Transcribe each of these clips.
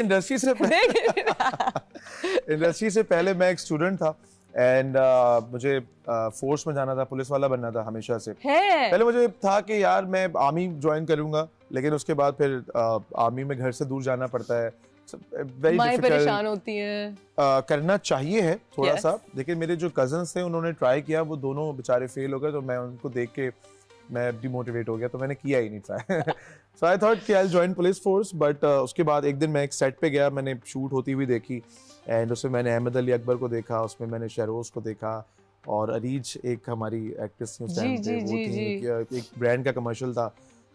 Industry से industry से पहले मैं एक स्टूडेंट था एंड मुझे फोर्स में जाना था, पुलिस वाला बनना था हमेशा से। पहले मुझे था कि यार मैं आर्मी ज्वाइन करूंगा, लेकिन उसके बाद फिर आर्मी में घर से दूर जाना पड़ता है, वेरी डिफिकल्ट, परेशान होती हैं। करना चाहिए है थोड़ा सा, लेकिन मेरे जो कजन्स थे उन्होंने ट्राई किया, वो दोनों बेचारे फेल हो गए, तो मैं उनको देख के मैं डिमोटिवेट हो गया, तो मैंने किया ही नहीं ट्राई। सो आई थॉट कि I will join police force, but उसके बाद एक दिन मैं एक सेट पे गया, मैंने शूट होती हुई देखी एंड उसमें मैंने अहमद अली अकबर को देखा, उसमें मैंने शहरोज को देखा और अरीज एक हमारी एक्ट्रेस थी उस टाइम पे, वो थी, एक ब्रांड का कमर्शियल था,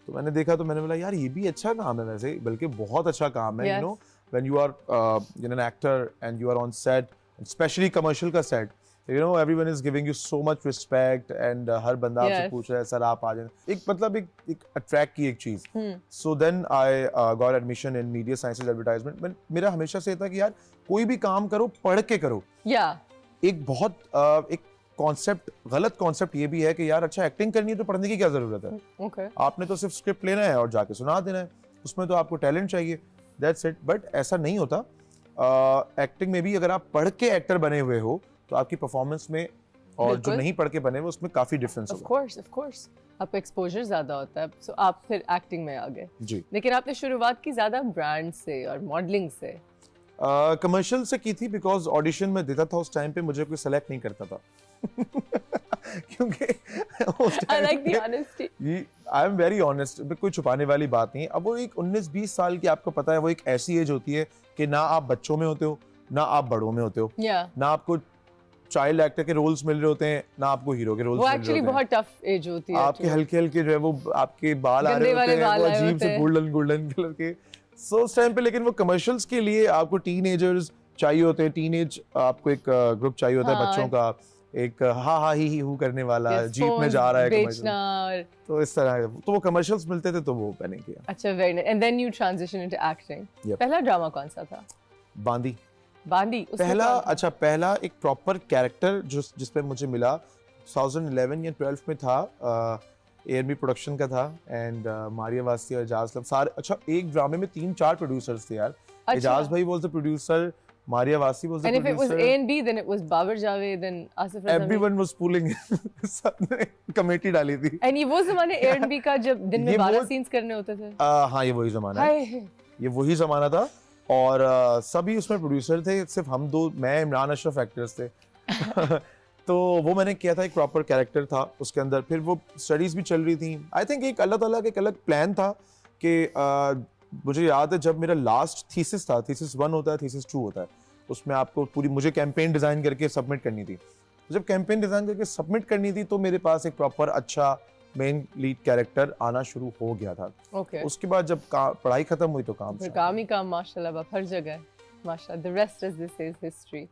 तो मैंने देखा तो मैंने बोला यार ये भी अच्छा काम है, वैसे बल्कि बहुत अच्छा काम है, you know when you are an actor and you are on set, specially commercial का set, you know everyone is giving you so much respect and हर बंदा आपसे पूछ रहा है सर आप आ जाए, एक मतलब एक अट्रैक्ट की एक चीज। so then I got admission in media sciences advertisement। मेरा हमेशा से था कि यार कोई भी काम करो पढ़ के करो। एक बहुत एक कॉन्सेप्ट, गलत कॉन्सेप्ट ये भी है कि यार अच्छा एक्टिंग करनी है तो पढ़ने की क्या जरूरत है, आपने तो सिर्फ स्क्रिप्ट लेना है और जाके सुना देना है, उसमें तो आपको टैलेंट चाहिए, दैट्स इट। बट ऐसा नहीं होता, एक्टिंग में भी अगर आप पढ़ के एक्टर बने हुए हो तो आपकी परफॉर्मेंस में और जो नहीं पढ़ के बने हुए उसमें काफी डिफरेंस होगा। ऑफ कोर्स आपका एक्सपोजर ज्यादा होता है, सो आप फिर एक्टिंग में आ गए जी। लेकिन आपने शुरुआत की ज्यादा ब्रांड से और मॉडलिंग से। कमर्शियल से की थी, बिकॉज ऑडिशन में देता था उस टाइम पे, मुझे कोई सेलेक्ट नहीं करता था। क्योंकि I like the honesty. I am very honest, कोई छुपाने वाली बात नहीं। अब वो एक 19-20 साल की, आपको पता है वो एक ऐसी एज होती है कि ना आप बच्चों में होते हो ना आप बड़ों में होते हो, ना आपको चाइल्ड एक्टर के रोल्स मिल रहे होते हैं ना आपको हीरो के रोल्स मिल रहे होते हैं। वो बहुत टफ एज होती है, आपके हल्के हल्के जो है वो आपके बाल आ रहे होते हैं, वो अजीब से गोल्डन कलर के। सो उस टाइम पे लेकिन वो कमर्शियल्स के लिए आपको टीनेजर्स चाहिए होते हैं, टीनेज आपको एक ग्रुप चाहिए होता है बच्चों का, एक हा ही हू करने वाला, जीप में जा रहा है कमर्शियल, तो इस तरह तो वो कमर्शियल्स मिलते थे तो वो मैंने किया। अच्छा, very nice. And then you transition into acting. पहला ड्रामा कौन सा था? बांदी। पहला एक प्रॉपर कैरेक्टर जिस पे मुझे मिला 2011 या 12 में था, एआरबी प्रोडक्शन का था एंड मारिया वासी और एजाज लब सारे, अच्छा एक ड्रामे में 3-4 प्रोड्यूसर्स थे यार। एजाज भाई was the producer, Maria Vasi was the producer. And if it was A and B, then it was Babar Javed, then Asif Razami. Everyone was pulling सबने कमेटी डाली थी। And ये वो ज़माने A and B का जब दिन में 12 सीन्स करने होते थे। हाँ ये वही ज़माना है, ये वही ज़माना था और सभी उसमें प्रोड्यूसर थे, सिर्फ हम दो, मैं इमरान अशरफ एक्टर्स थे। तो वो मैंने किया था, एक प्रॉपर कैरेक्टर था उसके अंदर। फिर वो स्टडीज भी चल रही थी, आई थिंक एक अल्लाह ताला का एक अलग प्लान था कि मुझे याद है जब मेरा लास्ट थीसिस था, थीसिस 1 होता है, थीसिस 2 होता है, उसमें आपको पूरी मुझे कैंपेन डिजाइन करके सबमिट करनी थी। जब कैंपेन डिजाइन करके सबमिट करनी थी तो मेरे पास एक प्रॉपर अच्छा मेन लीड कैरेक्टर आना शुरू हो गया था। उसके बाद जब पढ़ाई खत्म हुई तो काम ही काम माशाल्लाह हर जगह माशाल्लाह। The rest as this is history.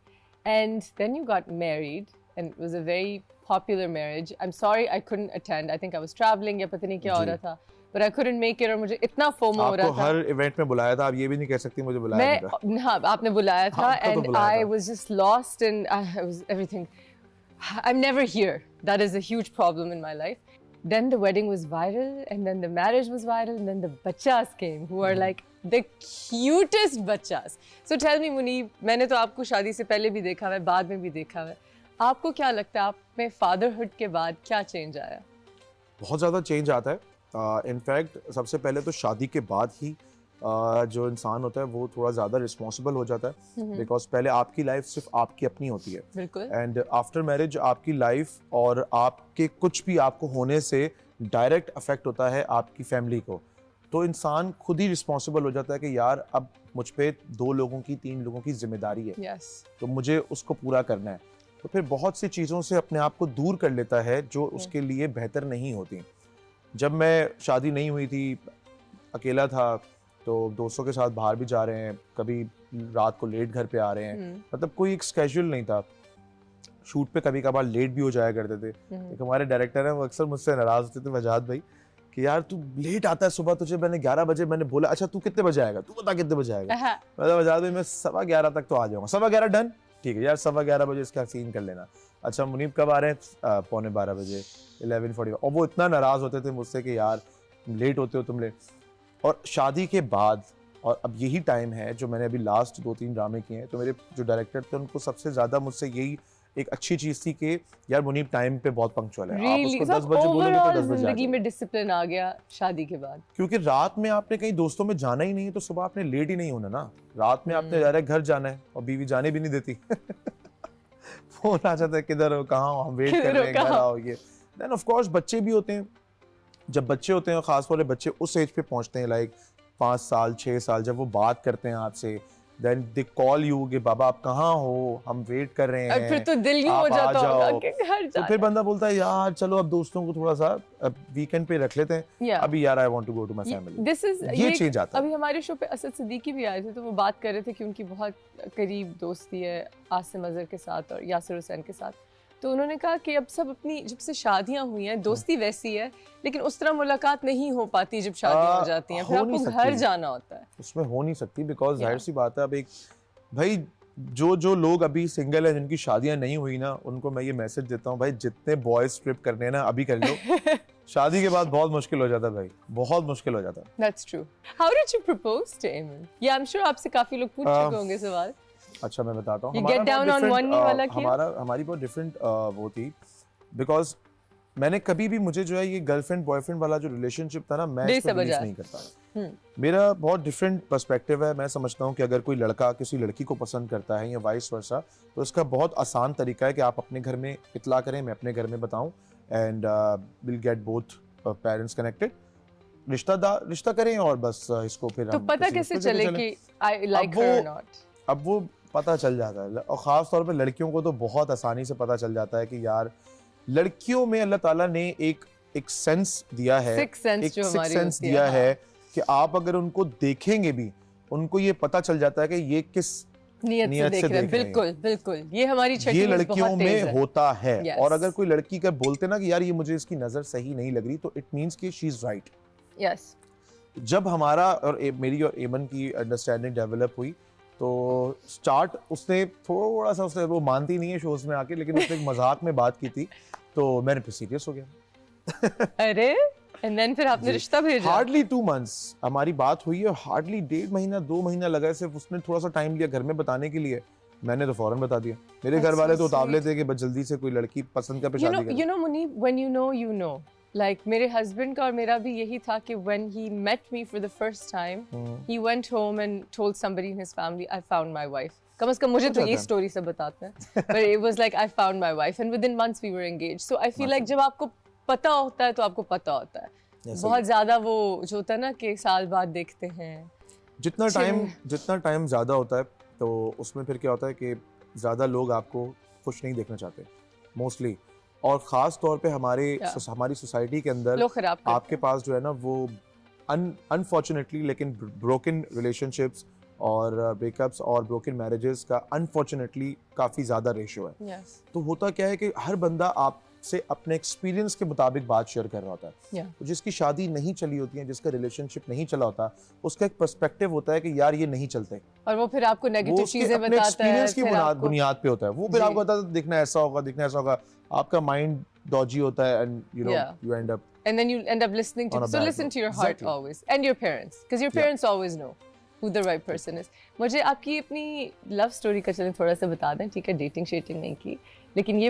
And then you got married and it was a very popular marriage. I'm sorry I couldn't attend. I think I was traveling या पता नहीं क्या हो रहा था, but I couldn't make it और मुझे इतना फोमो हो रहा था। आपको हर इवेंट में बुलाया था, आप ये भी नहीं कह सकती मुझे बुलाया था। हाँ, आपने बुलाया था and I was just lost and I was everything. I'm never here. That is a huge problem in my life. Then the wedding was viral and then the marriage was viral and then the bachas came who are like the cutest bachas. So tell me Munib, मैंने तो आपको शादी से पहले भी देखा है, बाद में भी देखा है, आपको क्या लगता है आप में फादरहुड के बाद क्या चेंज आया? बहुत ज़्यादा चेंज आता है। इनफैक्ट सबसे पहले तो शादी के बाद ही जो इंसान होता है वो थोड़ा ज़्यादा रिस्पॉन्सिबल हो जाता है, बिकॉज पहले आपकी लाइफ सिर्फ आपकी अपनी होती है एंड आफ्टर मैरिज आपकी लाइफ और आपके कुछ भी आपको होने से डायरेक्ट अफेक्ट होता है आपकी फैमिली को, तो इंसान खुद ही रिस्पॉन्सिबल हो जाता है कि यार अब मुझ पे 2 लोगों की 3 लोगों की जिम्मेदारी है, तो मुझे उसको पूरा करना है। तो फिर बहुत सी चीज़ों से अपने आप को दूर कर लेता है जो उसके लिए बेहतर नहीं होती। जब मैं शादी नहीं हुई थी, अकेला था, तो दोस्तों के साथ बाहर भी जा रहे हैं, कभी रात को लेट घर पे आ रहे हैं, मतलब कोई एक स्केड्यूल नहीं था। शूट पे कभी कभार लेट भी हो जाया करते थे। एक हमारे डायरेक्टर हैं वो अक्सर मुझसे नाराज होते थे, वजाद भाई, कि यार तू लेट आता है सुबह, तुझे मैंने 11 बजे मैंने बोला, अच्छा तू कितने बजे आएगा, तू बता कितने बजे आएगा। मतलब वजाद भाई मैं 11:15 तक तो आ जाऊंगा। 11:15 डन, ठीक है यार 11:15 बजे इसका सीन कर लेना। अच्छा मुनीब कब आ रहे हैं? 11:15 बजे, 11:45। और वो इतना नाराज होते थे मुझसे कि यार लेट होते हो तुम लेट। और शादी के बाद और अब यही टाइम है जो मैंने अभी लास्ट 2-3 ड्रामे किए हैं, तो मेरे जो डायरेक्टर थे उनको सबसे ज़्यादा मुझसे यही एक अच्छी चीज़ थी कि यार मुनीब टाइम पे बहुत पंक्चुअल है। आप उसको 10 बजे बोलोगे तो 10 बजे जिंदगी में डिसिप्लिन आ गया शादी के बाद। क्योंकि रात में आपने कहीं दोस्तों में जाना ही नहीं है तो सुबह आपने लेट ही नहीं होना ना। रात में आपने डायरेक्ट घर जाना है और बीवी जाने भी नहीं देती। फोन आ जाता है, किधर हो, कहाँ हो, हम वेट कर रहे हैं, घर आओ। ये देन ऑफ कोर्स बच्चे भी होते हैं। जब बच्चे होते हैं, खास तौर पे बच्चे उस एज पे पहुंचते हैं लाइक 5 साल 6 साल, जब वो बात करते हैं आपसे, देन दे कॉल यू कि बाबा आप कहाँ हो, हम वेट कर रहे हैं, और फिर तो दिल यूं हो जाता होगा कि घर जाना। तो फिर बंदा बोलता है यार चलो अब दोस्तों को थोड़ा सा वीकेंड पे रख लेते हैं, अभी यार I want to go to my family. ये चेंज आता है। अभी हमारे शो पे असद सिद्दीकी भी आए थे, तो वो बात कर रहे थे कि उनकी बहुत करीब दोस्ती है आसिम अजहर के साथ और यासिर हुसैन के साथ। तो उन्होंने कहा कि अब सब अपनी, जब से शादियां हुई हैं, दोस्ती वैसी है लेकिन उस तरह मुलाकात नहीं हो पाती जब शादियां हो जाती हैं, फिर आपको घर जाना होता है। उसमें हो नहीं सकती बिकॉज जाहिर सी बात है, अब एक भाई जो लोग अभी सिंगल हैं, जिनकी शादियां नहीं हुई ना, उनको मैं ये मैसेज देता हूँ भाई जितने बॉयज ट्रिप करने हैं ना अभी कर लो। शादी के बाद बहुत मुश्किल हो जाता है भाई, बहुत मुश्किल हो जाता है। That's true. How did you propose to Eamon? Yeah, I'm sure आपसे काफी लोग पूछ चुके होंगे सवाल। अच्छा मैं बताता हूँ। हमारी बहुत डिफरेंट वो थी बिकॉज मैंने कभी भी, मुझे जो है ये गर्लफ्रेंड बॉयफ्रेंड वाला जो रिलेशनशिप था ना, मैं इसको बिलीव नहीं करता। मेरा बहुत डिफरेंट पर्सपेक्टिव है। मैं समझता हूँ कि अगर कोई लड़का किसी लड़की को पसंद करता है या वाइस वर्सा, तो इसका बहुत आसान तरीका है कि आप अपने घर में इतला करें, मैं अपने घर में बताऊँ, and will get both parents connected, रिश्ता करें और बस इसको फिर तो पता कैसे चले कि आई लाइक हर और नॉट? अब वो पता चल जाता है, और ख़ास तौर पे लड़कियों को तो बहुत आसानी से पता चल जाता है कि यार लड़कियों में अल्लाह ताला ने एक सेंस दिया है, एक सेंस दिया है कि आप अगर उनको देखेंगे भी, उनको ये पता चल जाता है कि ये किस नियत से देख रहे हैं। बिल्कुल बिल्कुल, ये हमारी ये लड़कियों में होता है। और अगर कोई लड़की का बोलते ना कि यार ये मुझे इसकी नजर सही नहीं लग रही, तो इट मींस कि शी इज राइट। यस। जब हमारा और मेरी और एमन की अंडरस्टैंडिंग डेवलप हुई, तो स्टार्ट उसने थोड़ा सा, उसने वो मानती नहीं है शोज में आके, लेकिन उसने एक मजाक में बात की थी, तो मैंने फिर सीरियस हो गया। अरे एंड देन फिर आपने रिश्ता भेजा? हार्डली 2 months हमारी बात हुई है, हार्डली 1.5 महीना 2 महीना लगा है, सिर्फ उसने थोड़ा सा टाइम लिया घर में बताने के लिए, मैंने तो फौरन बता दिया। मेरे घर वाले तो उतावले थे कि बस जल्दी से कोई लड़की पसंद कर पे शादी कर। You know Muneeb, when you know, like मेरे हस्बैंड का और मेरा भी यही था कि when he met me for the first time, he went home and told somebody in his family, I found my wife. कम से कम मुझे तो ये स्टोरी सब बताते हैं, but it was like I found my wife and within months we were engaged. So I feel like जब आपको पता होता है तो आपको पता होता है। बहुत ज्यादा वो जो होता है ना कि साल बाद देखते हैं, जितना टाइम ज्यादा होता है तो उसमें फिर क्या होता है कि ज्यादा लोग आपको खुश नहीं देखना चाहते मोस्टली, और ख़ास तौर पे हमारी सोसाइटी के अंदर आपके पास जो है ना वो अनफॉर्चुनेटली, लेकिन ब्रोकन रिलेशनशिप्स और ब्रेकअप्स और ब्रोकन मैरिजेस का अनफॉर्चुनेटली काफ़ी ज़्यादा रेशियो है। तो होता क्या है कि हर बंदा आपसे अपने एक्सपीरियंस के मुताबिक बात शेयर कर रहा होता है। तो जिसकी शादी नहीं चली होती है, जिसका रिलेशनशिप नहीं चला होता, उसका एक पर्सपेक्टिव होता है कि यार ये नहीं चलते, और वो फिर आपको नेगेटिव चीजें बताता है, एक्सपीरियंस की बुनियाद पे होता है। वो फिर आपको बताता है दिखना ऐसा होगा, आपका माइंड डॉजी होता है, and you know you and up, and then you end up listening to, so listen to your heart always, and your parents, because your parents always know who the right person is. मुझे आपकी अपनी love story का चलें थोड़ा सा बता दें, ठीक है? डेटिंग शेटिंग नहीं की, लेकिन ये